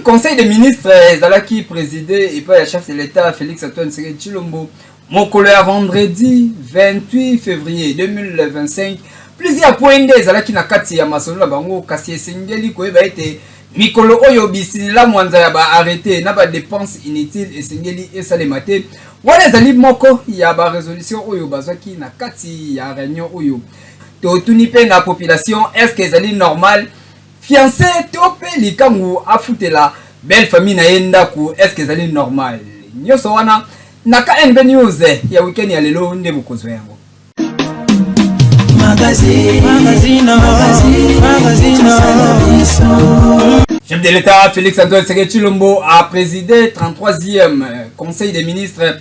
Conseil des ministres Zalaki présidé et pas le chef de l'État Félix Antoine Tshisekedi Tshilombo. Mon collègue vendredi 28 février 2025. Plusieurs points de Zalaki na kati ya masolo bango kasi esengeli ko eba ete mikolo oyo bisini la mwanza ya ba arrêté na ba dépenses inutiles esengeli esalema te. Wala zali moko ya ba résolution oyo bazwaki na kati ya réunion oyo. Totuni pe na population est-ce que zali normal? Fiancé tope likangu afutela belle famille na yenda ku est-ce que zali normal? Nyoso wana na KNB News ya weekend ya lelo nde bukozwe yango. Chef de l'État Félix Antoine Tshisekedi Tshilombo a présidé 33e Conseil des ministres.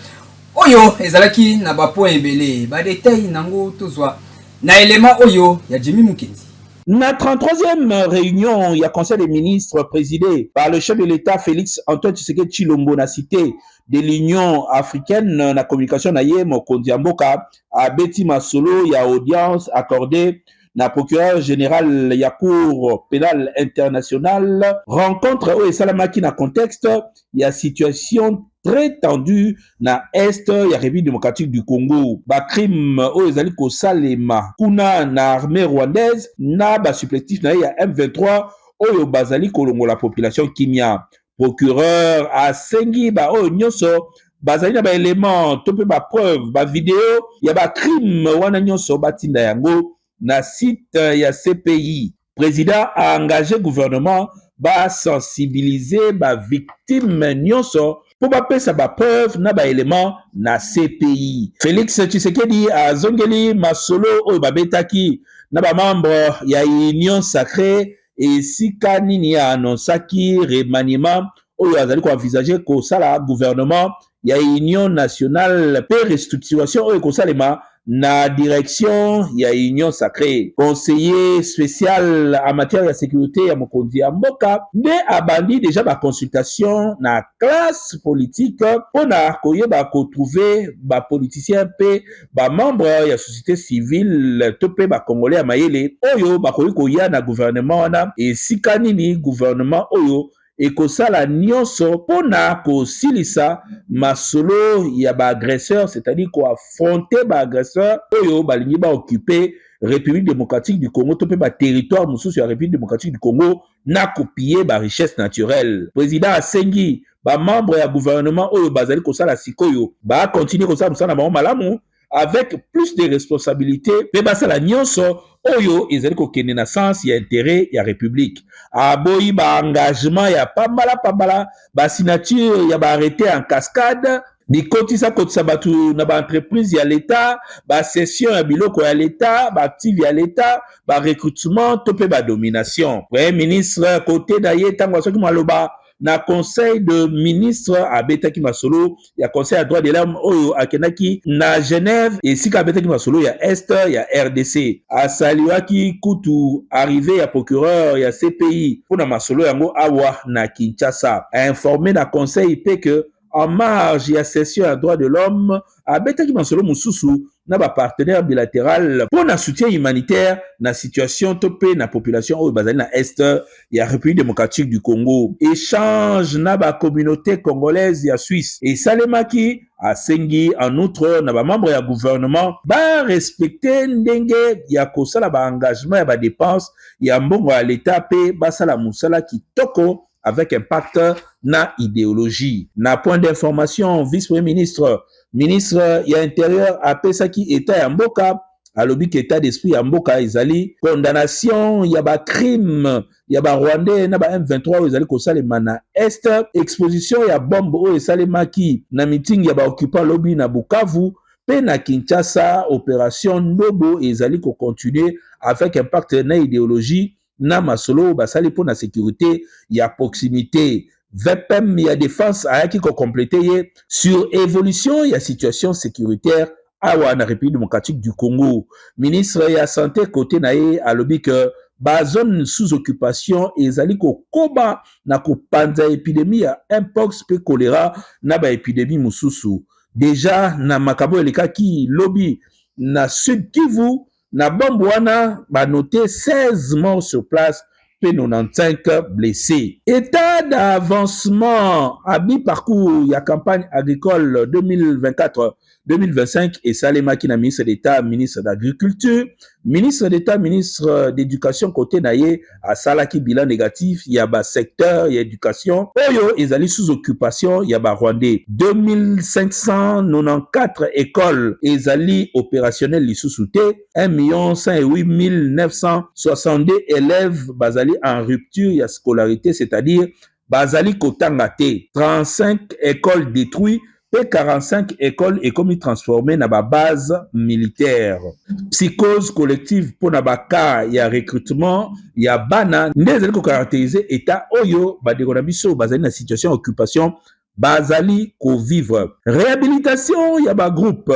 Oyo ezalaki na ba point ebele ba détail nango tozwa na élément oyo ya Jimmy Mukendi. La 33e réunion, il y a Conseil des ministres présidé par le chef de l'État Félix Antoine Tshisekedi Tshilombo na cité de l'Union africaine na communication na ye Mokonzi Mboka à Betty Masolo, il y a audience accordée na procureur général ya cour pénale internationale, rencontre au Salamaki na contexte, il y a situation très tendue na est ya République démocratique du Congo. Ba crime o ezali ko salema kuna na armée rwandaise na ba supplétif na ya M23 oyo bazali kolongo la population kimia. Procureur a sengi ba o nyoso bazali na ba élément to pe ba preuve ba vidéo ya ba crime wana nyoso batinda yango na site ya CPI. Président a engagé gouvernement ba sensibiliser ba victime nyoso pour bapesa ba preuve na ba élément na CPI. Félix Tshisekedi a zongeli masolo oyo babetaki na ba membre ya Union Sacrée et sika nini ya annonsaki remaniement oyo azali ko envisager ko sala gouvernement ya Union nationale pe restructuration oyo ko salema na direction ya Union Sacrée. Conseiller spécial en matière de sécurité ya Mokonzi Mboka nde abandi déjà ba consultation na classe politique pona koyeba ko trouver ba politicien pe ba membre ya société civile to pe ba congolais ya mayele oyo ba koya na gouvernement wana et sika nini gouvernement oyo ekosala nyonso pona kosilisa masolo ya ba agresseur, c'est-à-dire ko affronter ba agresseur oyo balingi ba occuper République démocratique du Congo to pe ba territoire mususu ya République démocratique du Congo na copier ba richesse naturelle. Président asengi ba membre ya gouvernement oyo bazali kosala sikoyo ba continuer kosala musala na malamu avec plus de responsabilités pe basala nyonso oyo ezali kokende na sens ya intérêt ya république. Aboyi ba engagement ya pambala ba signature ya ba arrêté en cascade bikotisa kotisa batu na ba entreprise ya l'état, ba cession ya biloko ya l'état, ba active ya l'état, ba recrutement to pe ba domination. Premier ministre côté na ye tango soki maloba na conseil de ministre abetaki masolo ya conseil à droit de l'homme oyo akenaki na Genève et sika abetaki masolo ya est ya RDC asaliwaki kutu arrivé ya procureur ya CPI pour na masolo yango awa na Kinshasa a informé na conseil pe que en marge ya session à droit de l'homme abetaki masolo mususu na ba partenaire bilatéral pour na soutien humanitaire na situation topé na population oyo bazali na est ya République démocratique du Congo. Échange na ba communauté congolaise ya Suisse et salemaki asengi en outre na ba membre ya gouvernement ba respecter ndenge ya kosala ba engagement ya ba dépenses ya mbongo ya l'état pe basala musala kitoko avec impact na idéologie. Na point d'information, vice-premier ministre, ministre ya intérieur apesaki état ya mboka, alobi ke état d'esprit ya mboka ezali condamnation ya ba crime ya ba Rwandais na ba M23 ezali kosalema na est, exposition ya bombe oyo esalemaki na meeting ya ba occupant lobby na Bukavu pe na Kinshasa, opération Nobo ezali ko continuer avec impact na idéologie na masolo basali pour na sécurité ya proximité. VPM ya défense ayaki ko compléter ye sur évolution ya situation sécuritaire awa na République démocratique du Congo. Ministre ya santé côté na ye alobi que ba zone sous occupation ezali ko koba na ko panza épidémie ya mpox pe choléra na ba épidémie mususu. Déjà na makabo elekaki lobby na Sud Kivu na bombe wana ba noté 16 morts sur place pe 95 blessés. État d'avancement à mi-parcours, il y a campagne agricole 2024-2025 et Salemaki na ministre d'État, ministre d'Agriculture, ministre d'État, ministre d'Éducation côté naye à Salaki bilan négatif, il y a secteur, il y a éducation. Oyo ezali sous occupation, il y a Rwandais. 2594 écoles ezali opérationnelles li sous-souté, 1 108 962 élèves basali en rupture ya scolarité, c'est-à-dire basali kotangate, 35 écoles détruites, P45 écoles et comme transformées dans la base militaire. Psychose collective pour na baka ya recrutement ya bana ndezali ko caractériser état oyo badekona biso bazali na situation occupation bazali ko vivre. Réhabilitation ya ba groupe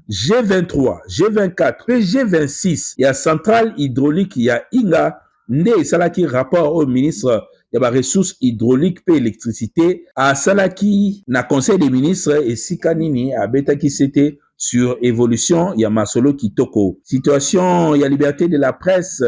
G23, G24, G26 ya centrale hydraulique ya Inga nde salaki rapport au ministre ya ba ressources hydrauliques pe électricité à salaki na conseil des ministres et sikanini abetaki c'était sur évolution ya masolo kitoko. Situation ya liberté de la presse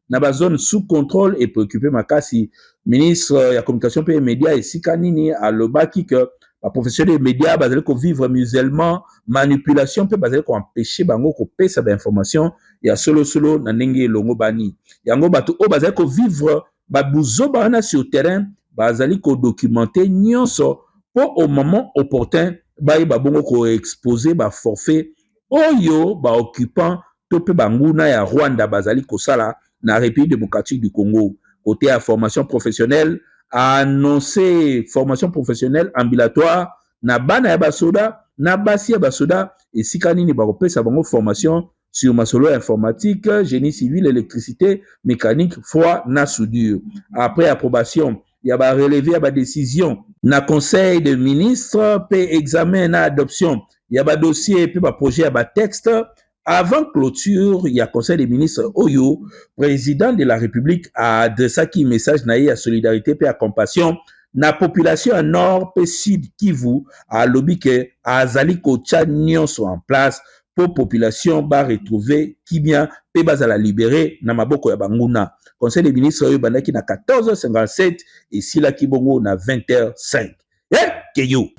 na ba zone sous contrôle et préoccupé makasi ministre ya communication pe médias et sikanini alobaki que la profession des médias bazali ko vivre musulman manipulation pe bazali ko empêcher bango ko pesa ba information ya solo na ndenge longo bani yango bato o bazali ko vivre babuzo bana sur terrain bazali ko documenter nyonso pour au moment opportun bayi babongo ko exposer ba forfait oyo ba occupant to pe banguna ya Rwanda bazali ko sala na République démocratique du Congo. Côté à formation professionnelle annoncé formation professionnelle ambulatoire na bana ya basoda na basi ya basoda et sikanini ba kopesa bango formation sur masolo informatique, génie civil, électricité, mécanique, froid, na soudure. Après approbation, il y a ba relevé ba décision na conseil de ministres, pe examen na adoption, il y a ba dossier pe ba projet ba texte. Avant clôture, il y a conseil des ministres Oyo, président de la République a adressé un message naïe à solidarité et à compassion na population à nord pe sud Kivu a lobby que azali ko tchanyon soit en place pour population ba retrouver Kibia pe bazala libérer na maboko ya banguna. Conseil des ministres Oyo bandaki na 14h57 et sila kibongo na 20h05. Keyo.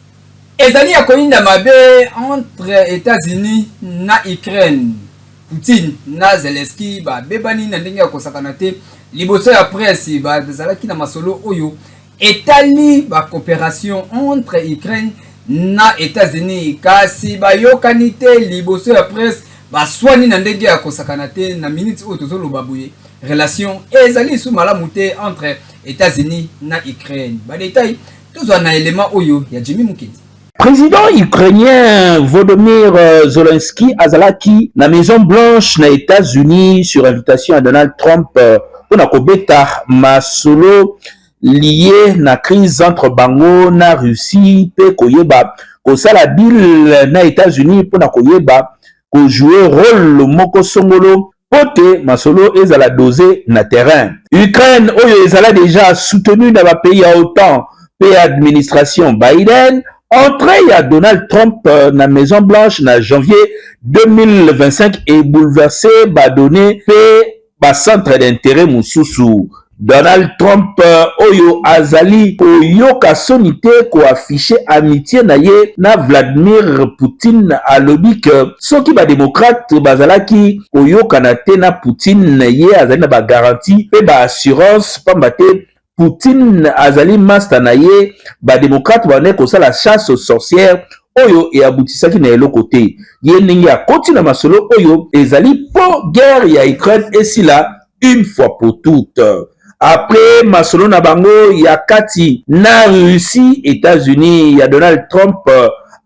Ezali ya koinda mabe entre États-Unis na Ukraine. Poutine na Zelensky ba bebani na ndenge ya kosakana te liboso ya presse ba bezalaki na masolo oyo etali ba coopération entre Ukraine na États-Unis kasi ba yokani te liboso ya presse ba swani na ndenge ya kosakana te na minute oyo tozoloba boye relation ezali sous malamu te entre États-Unis na Ukraine. Ba détail tozwa na élément oyo ya Jimmy Mukendi. Président ukrainien Volodymyr Zelensky azalaki na Maison Blanche na États-Unis sur invitation à Donald Trump pour na kobeta masolo lié na crise entre bango na Russie pe koyeba kosala deal na États-Unis pour na koyeba ko jouer rôle moko songolo pote masolo ezala dosé na terrain. Ukraine oyo ezala déjà soutenu na ba pays à OTAN pe administration Biden. Entrée à Donald Trump na Maison Blanche na janvier 2025 et bouleversé ba donné pe ba centre d'intérêt mususu. Donald Trump oyo azali koyoka sonité ko afficher amitié na ye na Vladimir Poutine alobi que soki ba démocrate bazalaki koyoka na te na Poutine ye azali na ba garantie pe ba assurance pambate Poutine azali master na ye ba démocrate bane ko sala chasse aux sorcières oyo e abutisaki na eloko te ye ndenge ya koti na masolo oyo ezali po guerre ya Ukraine esila une fois pour toutes. Après masolo na bango ya kati na Russie, États-Unis, ya Donald Trump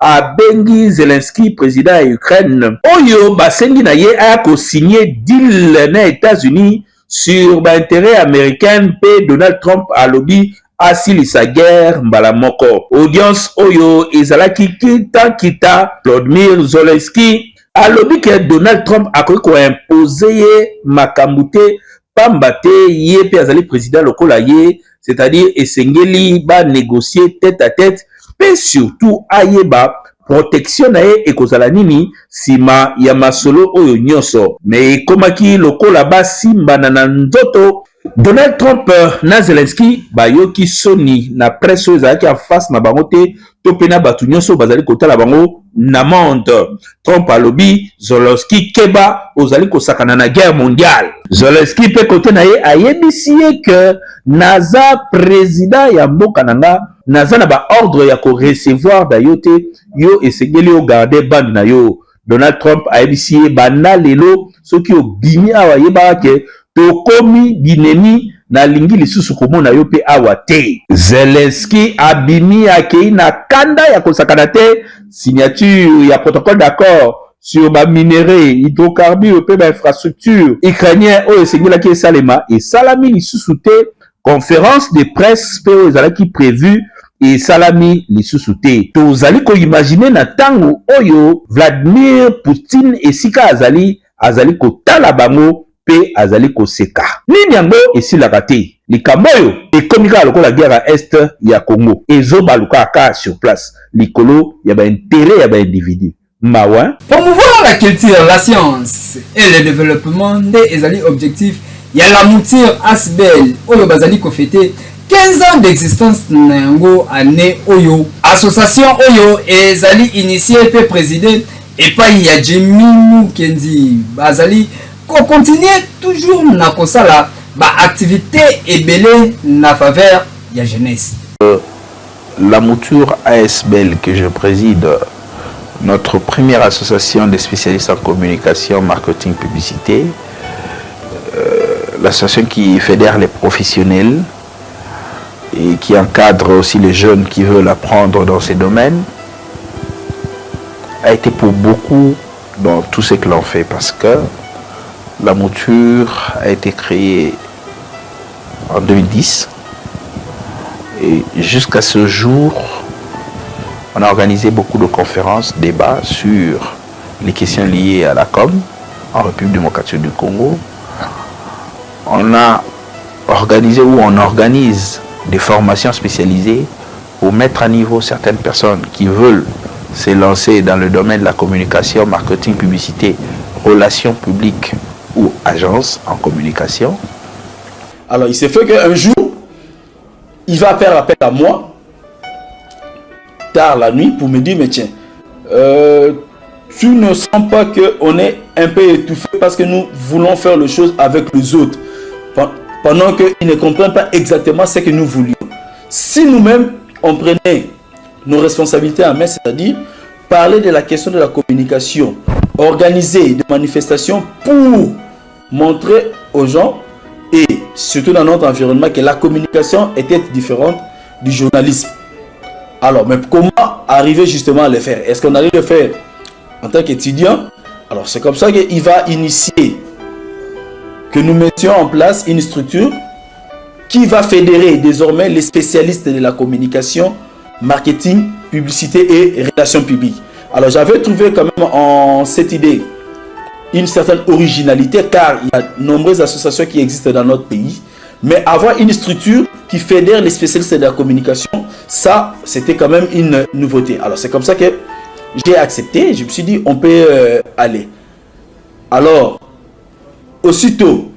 a bengi Zelensky président ya Ukraine oyo basengi na ye a ko signer deal na États-Unis sur l'intérêt américain pe Donald Trump a lobby asilisa guerre mbala moko. Audience oyo ezalaki kita Volodymyr Zelensky a lobby que Donald Trump a ko imposer ye makambute pambate ye pe azali président lokola ye, c'est-à-dire esengeli ba négocier tête à tête pe surtout ayeba protection na ye ekozala nini sima ya masolo oyo nyonso. Mais komaki lokola ba simba na nzoto Donald Trump na Zelensky bayoki soni na presse ezalaki en face na bango te to pe na bato nyonso bazali kotala bango na monde. Trump alobi Zelensky keba ozali kosakana na guerre mondiale. Zelensky pe kote na ye ayebisi ye ke naza président ya mboka nanga naza na ba ordre ya ko recevoir da yo te yo esengeli yo garder bande na yo. Donald Trump ayebisi ye bana lelo soki obimi awa yeba ke tokomi binemi na lingi lisusu komona yo pe awa te. Zelensky abimi akei na kanda ya kosakana te signature ya protocole d'accord sur ba minéraux hydrocarbures pe ba infrastructure ukrainien oyo esengelaki esalema esalami lisusu te. Conférence de presse pe oyo ezalaki prévu esalami lisusu te. Tozali koimagine na tango oyo Vladimir Poutine esika azali kotala bango pe azali koseka. Nini yango esilaka te. Likambo oyo ekomi kaka lokola guerre à est ya Congo ezobaluka kaka sur place likolo ya baintérêt ya baindividu. Mawa promouvoir la culture, la science et le développement des ezali objectif ya la mouture Asbel oyo bazali ko fêter 15 ans d'existence na yango année oyo association oyo ezali initié pe président et pas ya Jimmy Mukendi bazali ko continuer toujours na kosala ba activité ebele na faveur ya jeunesse. La mouture ASBL que je préside, notre première association des spécialistes en communication, marketing, publicité, l'association qui fédère les professionnels et qui encadre aussi les jeunes qui veulent apprendre dans ces domaines, a été pour beaucoup dans tout ce que l'on fait parce que la mouture a été créée en 2010 et jusqu'à ce jour, on a organisé beaucoup de conférences, débats sur les questions liées à la com en République démocratique du Congo. On a organisé ou on organise des formations spécialisées pour mettre à niveau certaines personnes qui veulent se lancer dans le domaine de la communication, marketing, publicité, relations publiques ou agences en communication. Alors il s'est fait qu'un jour, il va faire appel à moi, tard la nuit, pour me dire, mais tiens, tu ne sens pas qu'on est un peu étouffé parce que nous voulons faire les choses avec les autres, pendant qu'ils ne comprennent pas exactement ce que nous voulions. Si nous-mêmes, on prenait nos responsabilités en main, c'est-à-dire parler de la question de la communication, organiser des manifestations pour montrer aux gens et surtout dans notre environnement que la communication était différente du journalisme. Alors, mais comment arriver justement à le faire? Est-ce qu'on allait le faire en tant qu'étudiant? Alors, c'est comme ça qu'il va initier, que nous mettions en place une structure qui va fédérer désormais les spécialistes de la communication, marketing, publicité et relations publiques. Alors, j'avais trouvé quand même en cette idée une certaine originalité car il y a de nombreuses associations qui existent dans notre pays. Mais avoir une structure qui fédère les spécialistes de la communication, ça, c'était quand même une nouveauté. Alors, c'est comme ça que j'ai accepté. Je me suis dit, on peut aller. Alors, aussitôt,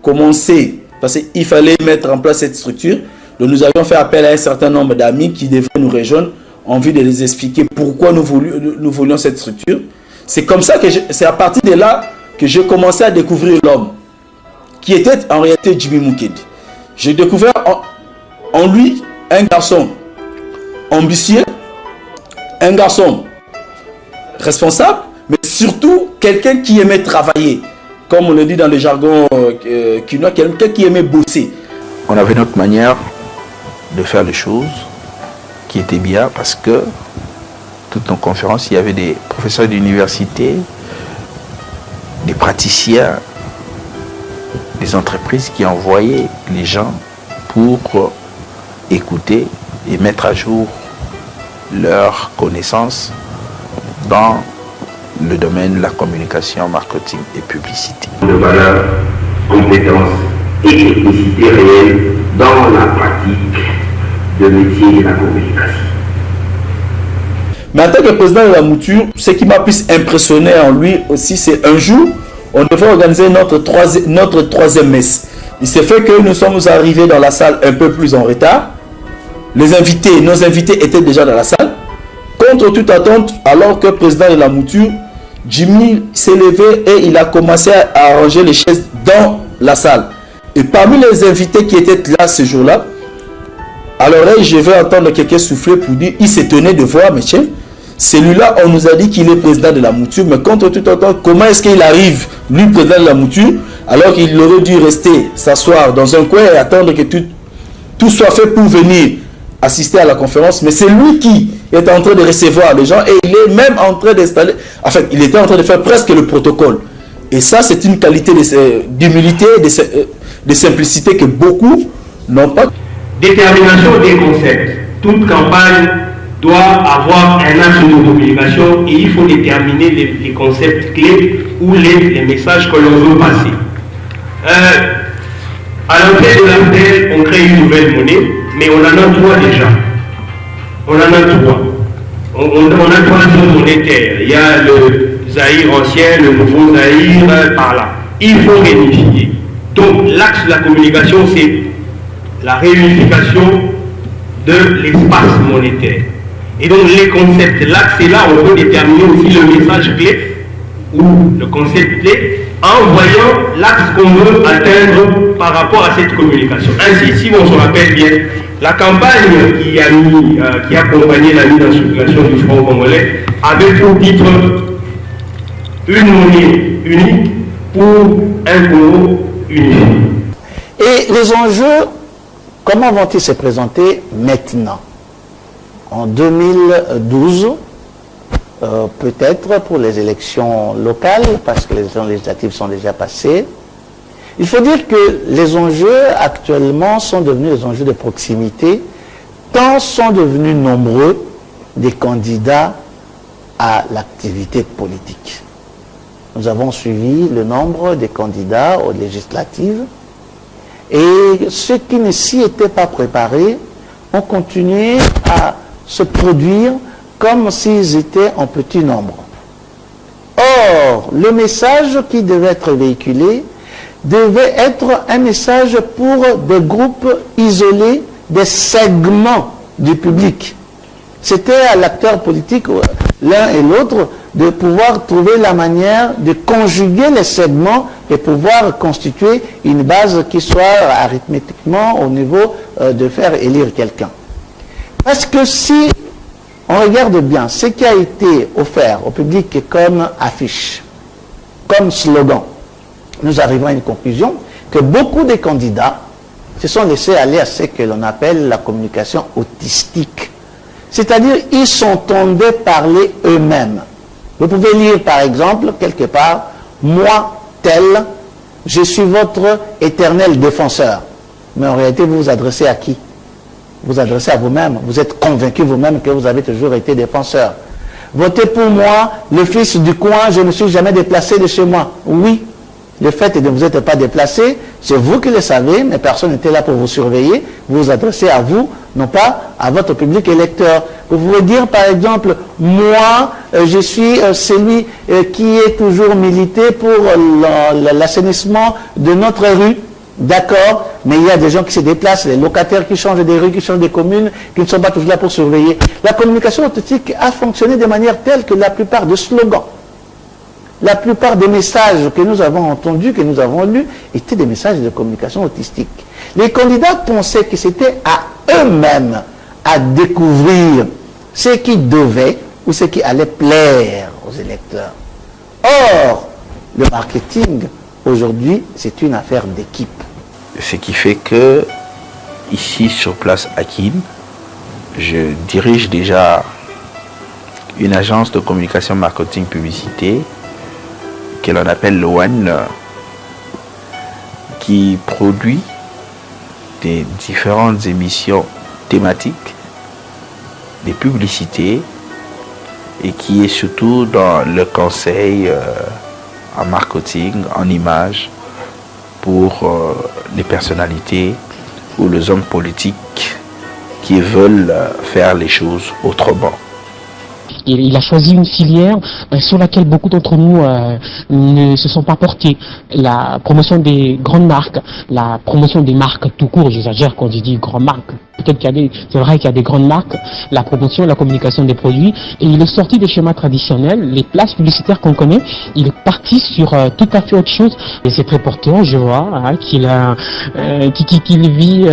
commencer, parce qu'il fallait mettre en place cette structure. Donc, nous avions fait appel à un certain nombre d'amis qui devaient nous rejoindre en vue de les expliquer pourquoi nous voulions cette structure. C'est comme ça que c'est à partir de là que j'ai commencé à découvrir l'homme, qui était en réalité Jimmy Mukendi. J'ai découvert en lui un garçon ambitieux, un garçon responsable, mais surtout quelqu'un qui aimait travailler. Comme on le dit dans le jargon quinois, quelqu'un qui aimait bosser. On avait notre manière de faire les choses qui était bien parce que toutes nos conférences, il y avait des professeurs d'université, des praticiens, des entreprises qui envoyaient les gens pour écouter et mettre à jour leurs connaissances dans le domaine de la communication, marketing et publicité. De valeur, compétences et technicité réelle dans la pratique de métier de la communication. Mais en tant que président de la mouture, ce qui m'a plus impressionné en lui aussi, c'est un jour, on devait organiser notre troisième messe. Il s'est fait que nous sommes arrivés dans la salle un peu plus en retard. Nos invités étaient déjà dans la salle. Contre toute attente, alors que le président de la mouture, Jimmy s'est levé et il a commencé à arranger les chaises dans la salle. Et parmi les invités qui étaient là ce jour-là, à l'oreille, je vais entendre quelqu'un souffler pour dire, il s'étonnait de voir, mais tiens, celui-là, on nous a dit qu'il est président de la mouture, mais contre toute attente, comment est-ce qu'il arrive, lui, président de la mouture, alors qu'il aurait dû rester, s'asseoir dans un coin et attendre que tout soit fait pour venir assister à la conférence, mais c'est lui qui est en train de recevoir les gens et il est même en train d'installer, enfin, il était en train de faire presque le protocole. Et ça, c'est une qualité d'humilité, de simplicité que beaucoup n'ont pas. Détermination des concepts. Toute campagne doit avoir un axe de communication et il faut déterminer les concepts clés ou les messages que l'on veut passer. À l'entrée de l'AFDEL, on crée une nouvelle monnaie, mais on en a trois déjà. On en a trois. On a trois zones monétaires. Il y a le Zaïre ancien, le nouveau Zaïre, par là. Il faut réunifier. Donc l'axe de la communication, c'est la réunification de l'espace monétaire. Et donc les concepts, l'axe est là, on peut déterminer aussi le message clé ou le concept clé en voyant l'axe qu'on veut atteindre par rapport à cette communication. Ainsi, si on se rappelle bien, la campagne qui accompagnait la mise en circulation du franc congolais avait pour titre une monnaie unique pour un Congo unique. Et les enjeux, comment vont-ils se présenter maintenant? En 2012, peut-être pour les élections locales, parce que les élections législatives sont déjà passées. Il faut dire que les enjeux actuellement sont devenus des enjeux de proximité, tant sont devenus nombreux des candidats à l'activité politique. Nous avons suivi le nombre des candidats aux législatives et ceux qui ne s'y étaient pas préparés ont continué à se produire comme s'ils étaient en petit nombre. Or, le message qui devait être véhiculé devait être un message pour des groupes isolés, des segments du public. C'était à l'acteur politique, l'un et l'autre, de pouvoir trouver la manière de conjuguer les segments et pouvoir constituer une base qui soit arithmétiquement au niveau de faire élire quelqu'un. Parce que si on regarde bien ce qui a été offert au public comme affiche, comme slogan, nous arrivons à une conclusion que beaucoup de candidats se sont laissés aller à ce que l'on appelle la communication autistique. C'est-à-dire, ils s'entendaient parler eux-mêmes. Vous pouvez lire, par exemple, quelque part, « Moi, tel, je suis votre éternel défenseur ». Mais en réalité, vous vous adressez à qui? Vous vous adressez à vous-même. Vous êtes convaincu vous-même que vous avez toujours été défenseur. « Votez pour moi, le fils du coin, je ne suis jamais déplacé de chez moi ». Oui. Le fait que vous n'êtes pas déplacé, c'est vous qui le savez, mais personne n'était là pour vous surveiller. Vous vous adressez à vous, non pas à votre public électeur. Vous pouvez dire, par exemple, moi, je suis celui qui est toujours milité pour l'assainissement de notre rue. D'accord, mais il y a des gens qui se déplacent, les locataires qui changent des rues, qui changent des communes, qui ne sont pas toujours là pour surveiller. La communication autistique a fonctionné de manière telle que la plupart des slogans, la plupart des messages que nous avons entendus, que nous avons lus, étaient des messages de communication autistique. Les candidats pensaient que c'était à eux-mêmes à découvrir ce qui devait ou ce qui allait plaire aux électeurs. Or, le marketing, aujourd'hui, c'est une affaire d'équipe. Ce qui fait que, ici sur place à Kin, je dirige déjà une agence de communication, marketing, publicité que l'on appelle l'OAN, qui produit des différentes émissions thématiques, des publicités, et qui est surtout dans le conseil en marketing, en images, pour les personnalités ou les hommes politiques qui veulent faire les choses autrement. Il a choisi une filière sur laquelle beaucoup d'entre nous ne se sont pas portés. La promotion des grandes marques, la promotion des marques tout court, j'exagère quand je dis grandes marques. Peut-être c'est vrai qu'il y a des grandes marques, la promotion, la communication des produits, et il est sorti des schémas traditionnels, les places publicitaires qu'on connaît, il est parti sur tout à fait autre chose, et c'est très porteur, je vois, hein, qu'il vit,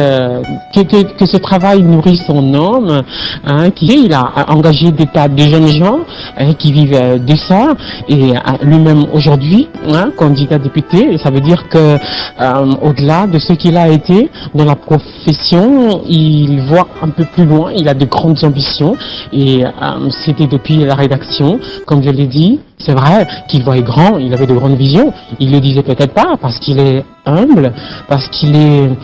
que ce travail nourrit son homme, hein, il a engagé des tas de jeunes gens hein, qui vivent de ça, et lui-même aujourd'hui, hein, candidat député, ça veut dire que au-delà de ce qu'il a été dans la profession, il voit un peu plus loin, il a de grandes ambitions et c'était depuis la rédaction, comme je l'ai dit, c'est vrai qu'il voyait grand, il avait de grandes visions, il le disait peut-être pas parce qu'il est humble, parce qu'il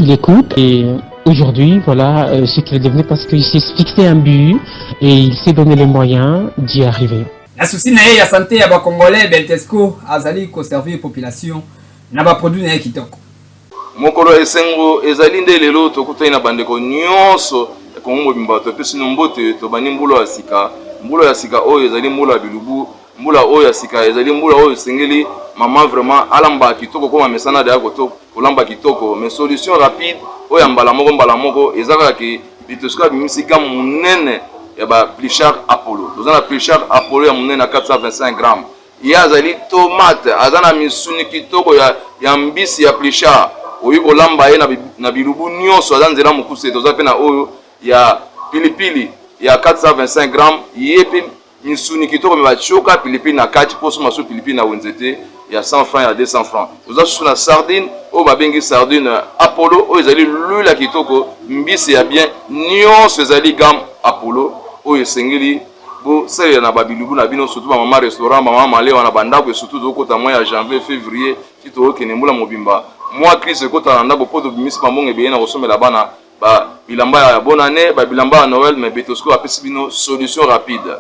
écoute et aujourd'hui, voilà ce qu'il est devenu parce qu'il s'est fixé un but et il s'est donné les moyens d'y arriver. La souci na ya santé ya ba Congolais Beltesco azali ko servir population na ba produit na kitoko. Mokolo esengo ezali nde lelo tokutani na bandeko nyonso Kongo mobimba topesi mbote tobani mbulo ya sika oyo ezali mbulo ya bilubu mbula oyo ya sika ezali mbula oyo sengeli mama vraiment alamba kitoko koma mesana de akoto kolamba kitoko mais solution rapide oyo mbala moko ezaka ki bitoska bimisika munene ya ba Plichard Apollo dozana Plichard Apollo ya munene na 425 grammes ya azali tomate azana misuni kitoko ya mbisi ya Plichard oyi kolamba ye na bilubu nyonso azanzela mukuse toza pe na oyo ya pilipili ya 425 grammes yepi misuni kitoko meba choka pilipili na kati poso maso pilipili na wenzete ya 100 francs ya 200 francs toza susu na sardine oyo babengi sardine Apollo oyo ezali lula kitoko mbisi ya bien nyonso ezali gamme Apollo oyo esengeli bo sele na babilubu na bino surtout ba mama restaurant mama malewa na bandako surtout dokota mois ya janvier février tito okene mbula mobimba moi crise kota na ndako poto bimisi pambonge beye na kosomela bana ba bilamba ya bonne année ba bilamba ya Noël mais Betosco apesi bino solution rapide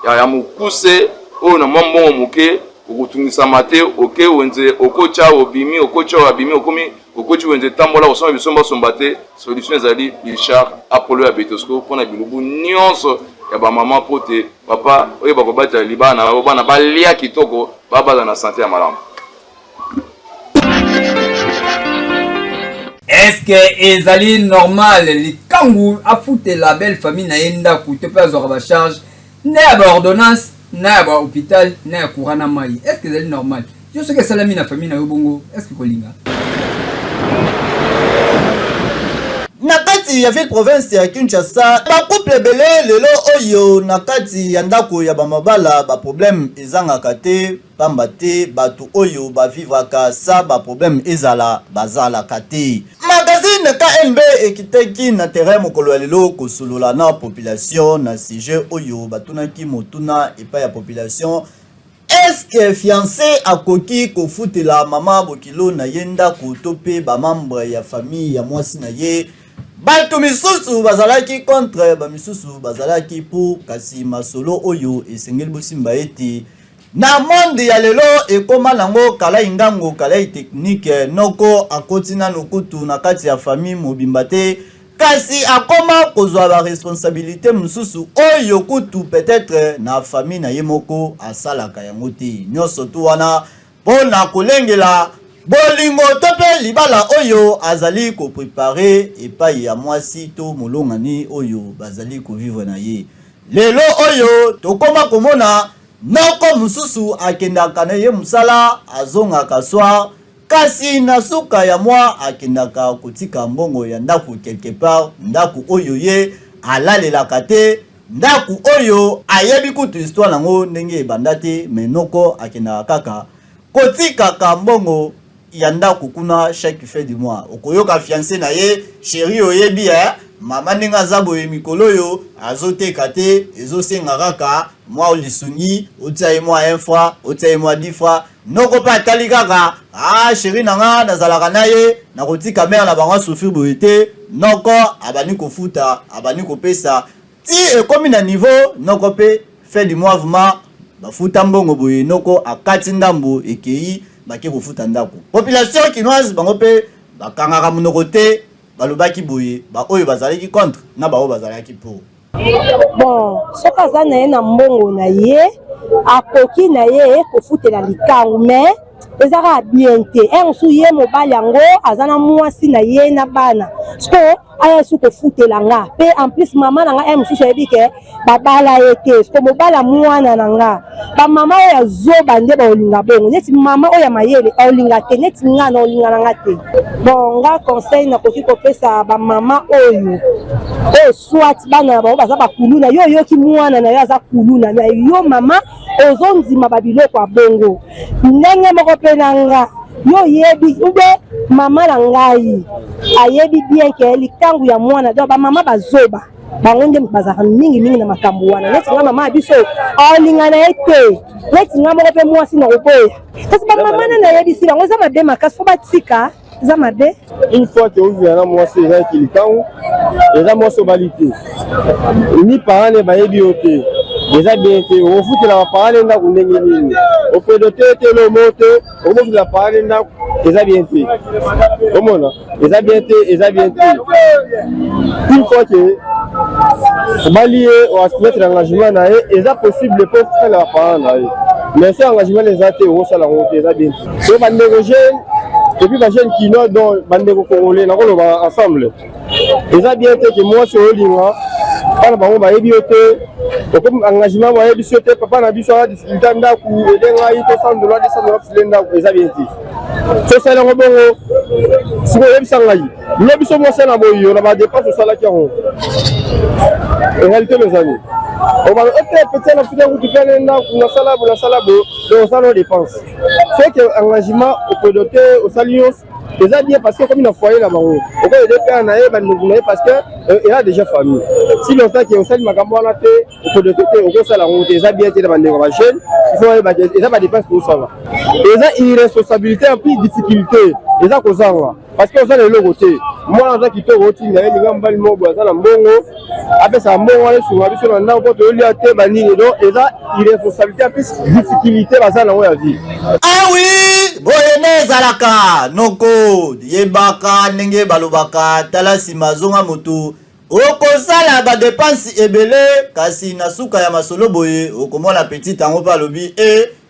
ya mukuse oyo na mbongo muke okutungisa mate oke wenze okocha obimi okomi okochi wenze tambola osoma bisomba sombate solution ezali Plichard Apollo ya Betosco pona bilubu nyonso ya ba mama pote papa oyo bakobata libana bana balia kitoko baba na santé ya malamu. Est-ce que ezali normal likangu afute la belle famille na yenda kute pas zorba charge na ba ordonnance na ba hôpital na courant na mai? Est-ce que ezali normal? Je sais que salami na famille na yo bongo, est-ce que kolinga? Na kati ya ville province ya Kinshasa ba couple belé lelo oyo na kati ya ndako ya ba mabala ba problème ezanga te pamba te batu oyo ba vivaka sa ba problème ezala bazala kate. Magazine KNB ekiteki na terrain mokolo lelo kosolola na population na sujet oyo batunaki motuna epa ya population. Est-ce que fiancé akoki kofutela mama bokilo na yenda kotope ba membre ya famille ya mwasi na ye? Bato misusu bazalaki contre ba misusu bazalaki pour kasi masolo oyo esengeli bosimba eti na monde ya lelo ekoma nango kala ingango kala technique noko akotina nokutu na kati ya famille mobimba te kasi akoma kozwa ba responsabilité misusu oyo kutu peut-être na famille na yemoko asalaka yango te nyoso tu wana pona kolengela bolingo tope libala oyo azali ko préparer epai ya mwasi to molongani oyo bazali ko vivre na ye lelo oyo tokoma komona noko mususu akendaka na ye musala azonga soir kasi na suka ya mwa akendaka kotika mbongo ya ndaku quelque part ndaku oyo ye alalelaka te ndaku oyo ayebi kutu histoire nango ndenge ebandate menoko akendaka kaka kotika ka mbongo yanda kukuna chaque fin du mois okoyoka fiancé na ye chéri oyebi mama ninga zabo ye mikolo yo azoteka te ezosenga kaka mwa olisungi otia mwa 1 fois otia mwa 10 fois noko pa tali kaka chéri nanga nazalaka na ye na kotika mère na bango souffrir boyete noko abani kofuta abani kopesa ti ekomi na niveau noko pe fin du mois vraiment bafuta mbongo boye noko akati ndambo ekei baki kofuta ndako population kinoise bango pe bakangaka monoko te balobaki boye ba oyo bazalaki contre na ba oyo bazalaki pour Bon, soki aza na ye na mbongo na ye akoki na ye kofutela likangu mais ezaka bien te mosusu ye mobali yango aza na mwasi na ye na bana so aya su kofutela nga mpe en plus mama na nga mosusu ayebi ke babala ye te so mobala mwana na nga bamama oyo azoba nde baolinga bongo neti mama oyo ya mayele aolinga te neti nga na olinga na nga te bon nga conseil nakoki kopesa bamama oyo swat bana na bango baza bakuluna yo oyoki mwana na yo aza kuluna na yo mama ozondima babiloko ya bongo ndenge moko mpe na nga yo yebi ube mama na ngai ayebi bien ke likangu ya mwana donc bamama bazoba bango nde bazaka mingi na makambo wana neti nga mama biso aolinga na ye te neti nga moko mpe mwasi na koboya kasi bamama na nayebisi bango eza mabe makasi fo batika eza mabe une fois que ovia mwasi ezalaki likangu eza mwasi obali te ni parent ne bayebi yo te eza bien te okofutela baparent ndako ndenge nini opedote te lomo te okofutela parent ndako eza bien te omona eza bien te une fois que obali ye omettre engagement na ye eza possible mpo ofutela baparent na ye mais se engagement eza te okosala ngo te eza bien te so bandeko jeune et puis les jeunes qui n'ont dans bandeko congolais na koloba ensemble eza bien te que moi sur olinga bana bango bayebi yo te comme engagement bayebi so te papa na biso ala difficulté ndako edenga yi to $100 $200 file ndako eza bien te so sala ngo bongo siko yebisa ngai lo biso mo sala boyo na ba dépense osalaki yango en réalité mes amis on va être peut-être la fuite route faire ndako na sala bo donc ça nos dépenses c'est que engagement au produit au salios déjà bien parce que comme il a foyer là-bas au cas de père na ye parce que il a déjà famille si longtemps que au sali makambo na te au produit au cas ça la route déjà bien te demander aux jeunes il faut déjà pas dépense pour ça là déjà irresponsabilité en plus difficulté déjà kozanga parce que ça le logo te moi na ki to roti na ye ngamba mo boza na mbongo apesa mbongo ale sunga biso na ndako to li ate banini donc déjà irresponsabilité en plus difficulté baza na ya vie ah oui boyene ezalaka noko yebaka ndenge balobaka tala nsima zonga moto okosala badepense ebele kasi na suka ya masolo boye okomona petit tango mpe alobi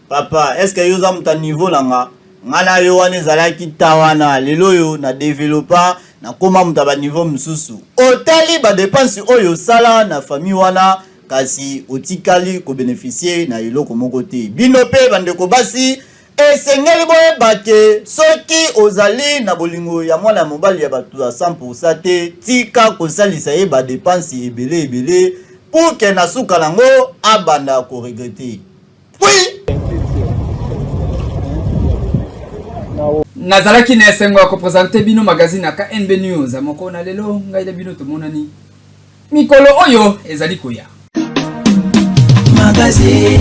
papa est ce que yoza moto niveau nanga ngana yo wana ezalaki ta wana lelo yo na développa na koma moto ba niveau mosusu otali badepense oyo sala na famille wana kasi otikali ko bénéficier na eloko moko te bino mpe bandeko basi esengeli boyeba ke soki ozali na bolingo ya mwana mobali ya bato ya 100% te tika kosalisa ye badepense ebele pour ke na suka nango abanda koregrete oui nazalaki na esengo ya kopresente bino magazine aka NB News moko na lelo ngai na bino tomonani mikolo oyo ezali koya magazine